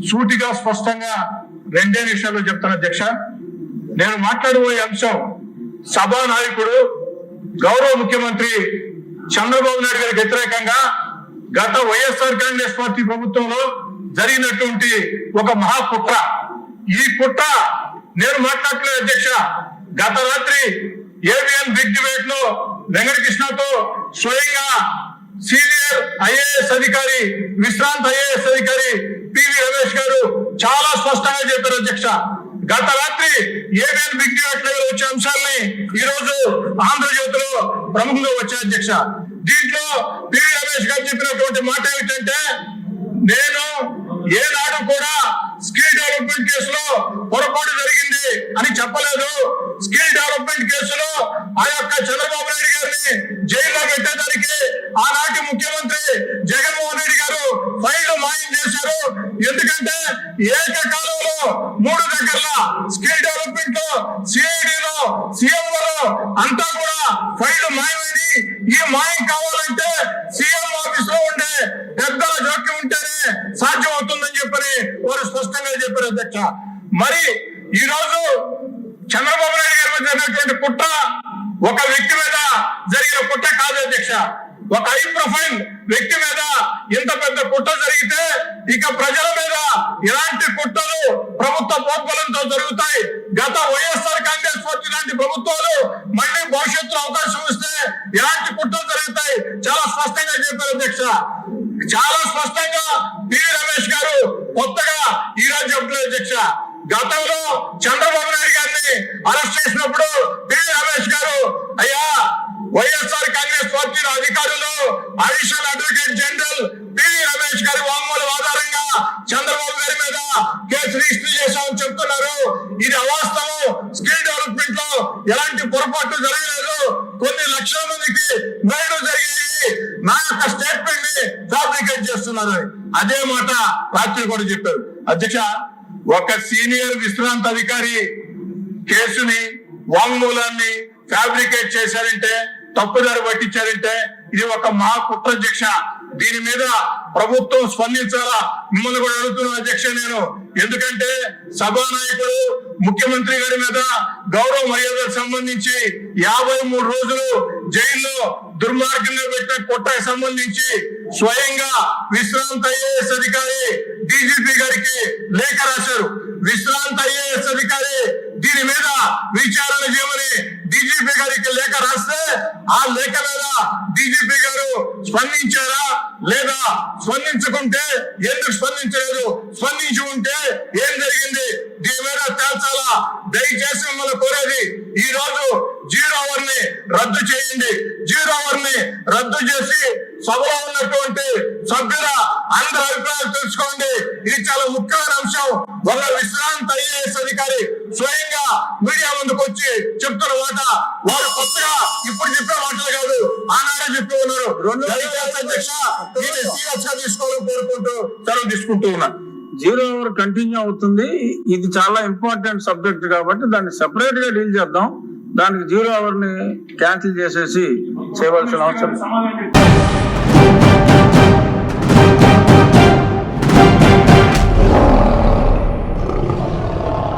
సూటిగా స్పష్టంగా రెండే నిమిషాల్లో చెప్తాను అధ్యక్ష. నేను మాట్లాడబోయే అంశం సభా నాయకుడు గౌరవ ముఖ్యమంత్రి చంద్రబాబు నాయుడు గారికి వ్యతిరేకంగా గత వైఎస్ఆర్ కాంగ్రెస్ పార్టీ ప్రభుత్వంలో జరిగినటువంటి ఒక మహాకుట్ర. ఈ కుట్ర నేను మాట్లాడలేదు అధ్యక్ష. గత రాత్రి ఏబిఎన్ బిగ్ డిబేట్ లో వెంకటకృష్ణతో స్వయంగా సీనియర్ ఐఏఎస్ అధికారి, విశ్రాంత ఐఏఎస్ అధికారి పివి రమేష్ గారు చాలా స్పష్టంగా చెప్పారు అధ్యక్ష. గత రాత్రి ఏబిఎన్ బిగ్ డిబేట్ లో వచ్చే అంశాలని ఈ రోజు ఆంధ్రజ్యోతిలో ప్రముఖంగా వచ్చాయి అధ్యక్ష. దీంట్లో పివి రమేష్ గారు చెప్పినటువంటి మాట ఏమిటంటే, నేను ఏనాడు కూడా స్కిల్ డెవలప్మెంట్ కేసులో పొరపాటు జరిగింది అని చెప్పలేదు. స్కిల్ డెవలప్మెంట్ కేసులో ఆ యొక్క చంద్రబాబు నాయుడు గారిని జైల్లో పెట్టేదానికి ఆనాటి ముఖ్యమంత్రి జగన్మోహన్ రెడ్డి గారు ఫైళ్లు మాయం చేశారు. ఎందుకంటే ఏకకాలంలో 3 దగ్గర స్కిల్ డెవలప్మెంట్ లో, సిఐడిలో, సిఎంఓలో అంతా కూడా ఫైళ్లు మాయమని, ఈ మాయం కావాలంటే సీఎం ఆఫీస్ లో ఉండే పెద్దల జోక్యం ఉంటేనే సాధ్యం అవుతుందని చెప్పని వారు స్పష్టంగా చెప్పారు అధ్యక్ష. మరి ఈ రోజు చంద్రబాబు నాయుడు గారి మీద జరిగినటువంటి కుట్ర ఒక వ్యక్తి మీద జరిగిన కుట్ర కాదు అధ్యక్ష. ఒక హై ప్రొఫైల్ వ్యక్తి మీద ఇంత పెద్ద కుట్ర జరిగితే ఇక ప్రజల మీద ఇలాంటి కుట్రలు ప్రభుత్వ ప్రోత్బలంతో జరుగుతాయి. గత వైఎస్ఆర్ కాంగ్రెస్ పార్టీ లాంటి ప్రభుత్వాలు మళ్ళీ భవిష్యత్తులో అవకాశం ఇస్తే ఇలాంటి కుట్రలు జరుగుతాయి. చాలా స్పష్టంగా చెప్పారు అధ్యక్ష. చాలా స్పష్టంగా పివి రమేష్ గారు కొత్తగా ఈ రోజు చెప్పలేదు అధ్యక్ష. గతంలో చంద్రబాబు నాయుడు గారిని అరెస్ట్ చేసినప్పుడు పివి రమేష్ గారు, అయ్యా వైఎస్ఆర్ కాంగ్రెస్ పార్టీ అధికారులు additional advocate general PV Ramesh గారి వాంగ్మూలం ఆధారంగా చంద్రబాబు గారి మీద కేసు రిజిస్టర్ చేశామని చెప్తున్నారు. ఇది అవాస్తవం. స్కిల్ డెవలప్మెంట్ లో ఎలాంటి పొరపాటు జరగలేదు. కొన్ని లక్షల మందికి మేలు జరిగాయి. నా యొక్క స్టేట్మెంట్ ని ఫ్యాబ్రికేట్ చేస్తున్నారు. అదే మాట రాత్రి కూడా చెప్పారు అధ్యక్ష. ఒక సీనియర్ విశ్రాంత అధికారి కేసుని, వాంగ్మూలాన్ని ఫ్యాబ్రికేట్ చేశారంటే, తప్పుదారి పట్టించారంటే ఇది ఒక మహా కుట్ర అధ్యక్ష. దీని మీద ప్రభుత్వం స్పందించాలా మిమ్మల్ని కూడా అడుగుతున్నాను అధ్యక్ష నేను. ఎందుకంటే సభానాయకుడు ముఖ్యమంత్రి గారి మీద గౌరవ మర్యాదకు సంబంధించి 53 రోజులు జైల్లో దుర్మార్గంగా పెట్టిన కుట్రకు సంబంధించి స్వయంగా విశ్రాంత ఐఏఎస్ అధికారి డీజీపీ గారికి లేఖ రాశారు. విశ్రాంత ఐఏఎస్ అధికారి దీని మీద విచారణ చేయమని డీజీపీ గారికి లేఖ రాస్తే ఆ లేఖ మీద డీజీపీ గారు స్పందించారా లేదా, స్పందించుకుంటే ఎందుకు స్పందించలేదు, స్పందించి ఉంటే ఏం జరిగింది, దీని మీద తేల్చాలా. దయచేసి మిమ్మల్ని కోరేది, ఈ రోజు 0 అవర్ ని రద్దు చేయండి. 0 అవర్ ని రద్దు చేసి సభలో ఉన్నటువంటి సభ్యుల అందరి అభిప్రాయాలు తెలుసుకోండి. ఇది చాలా ముఖ్యమైన అంశం. ఒక విశ్రాంత ఐఏఎస్ అధికారి స్వయంగా మీడియా ముందుకు వచ్చి చెప్తున్న మాట వారు కొత్తగా ఇప్పుడు చెప్పే మాటలు కాదు, ఆనాడే చెప్పి ఉన్నారు. అధ్యక్ష తీసుకోవాలని కోరుకుంటూ సెలవు తీసుకుంటూ ఉన్నాను. 0 అవర్ కంటిన్యూ అవుతుంది. ఇది చాలా ఇంపార్టెంట్ సబ్జెక్ట్ కాబట్టి దాన్ని సెపరేట్ గా డీల్ చేద్దాం. దానికి 0 అవర్ ని క్యాన్సిల్ చేసేసి చేయవలసిన అవసరం